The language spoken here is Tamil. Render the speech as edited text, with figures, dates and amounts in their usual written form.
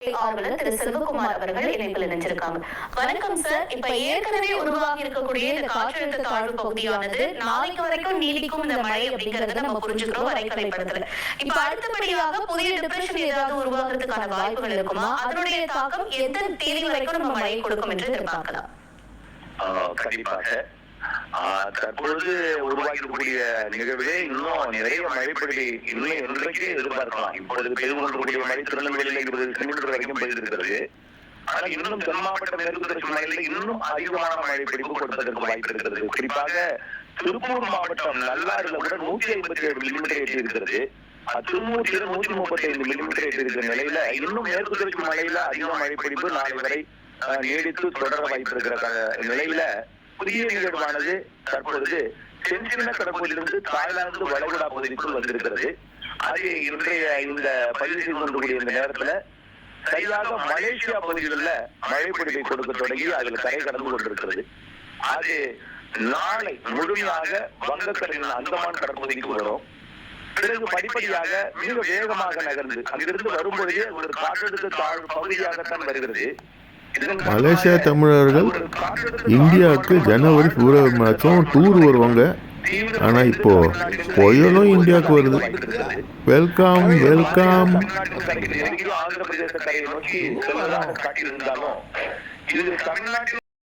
ஆர்வலர் திரு செல்வகுமார் அவர்கள் இணைப்பில் இணைஞ்சிருக்காங்க. வணக்கம் சார். இப்ப ஏற்கனவே உருவாகி இருக்கக்கூடிய இந்த காற்றழுத்த தாழ்வு பகுதியானது நாளைக்கு வரைக்கும் நீடிக்கும் இந்த மழை அப்படிங்கறத நம்ம புரிஞ்சுக்கிறோம் வரைக்கலை படத்துல. இப்ப அடுத்தபடியாக புதிய டிப்ரெஷன் ஏதாவது உருவாகிறதுக்கான வாய்ப்புகள் இருக்குமா? அதனுடைய தாக்கம் எத்தனை தேதி வரைக்கும் நம்ம மழை கொடுக்கும் என்று எதிர்பார்க்கலாம்? கண்டிப்பாக தற்பொழுது உருவாக்கக்கூடிய நிகழ்விலே இன்னும் நிறைய மழைப்பொழிவை இன்னும் இன்றைக்கு எதிர்பார்க்கலாம். இப்பொழுது பெய்து கொண்டிருக்கூடிய மழை திருநெல்வேலியில் 20 சென்டிமீட்டர் வரைக்கும் பெய்திருக்கிறது. ஆனால் இன்னும் தென் மாவட்ட மேற்கு தொடர்ச்சி மலையில் இன்னும் அதிகமான மழை பிடிப்பு கொடுப்பதற்கு வாய்ப்பு இருக்கிறது. குறிப்பாக திருப்பூர் மாவட்டம் நல்லாறுல கூட 157 மில்லிமீட்டர் எட்டியிருக்கிறது. திருமூர்த்தியில 135 மில்லிமீட்டர் எட்டியிருக்கிற நிலையில இன்னும் மேற்கு தொடர்ச்சி மலையில அதிக மழை பிடிப்பு நாளை வரை நீடித்து தொடர வாய்ப்பு இருக்கிற நிலையில புதிய நிகழ்வானது தற்பொழுது தென்சீன கடற்பகுதியிலிருந்து தாய்லாந்து வளைகுடா பகுதிக்குள் வந்திருக்கிறது. அது இன்றைய இந்த பதிவு செய்து கொண்டிருக்கூடிய இந்த நேரத்துல சரியாக மலேசியா பகுதிகளில் மழை பொழிவை கொடுக்க தொடங்கி அதில் கரை கடந்து கொண்டிருக்கிறது. அது நாளை முழுமையாக வங்கக்கடலின் அந்தமான் கடற்பகுதிக்கு வரும். பிறகு படிப்படியாக மிக வேகமாக நகர்ந்து அங்கிருந்து வரும்போதே ஒரு காற்றழுத்த தாழ்வு பகுதியாகத்தான் வருகிறது. மலேசியா தமிழர்கள் இந்தியாவுக்கு ஜனவரி பிப்ரவரி மாதம் டூர் வருவாங்க. ஆனால் இப்போ புயலும் இந்தியாவுக்கு வருது. Welcome welcome. ஆந்திர பிரதேச கரையை நோக்கி செல்வதாக காட்டியிருந்தாலும் இது தமிழ்நாட்டில்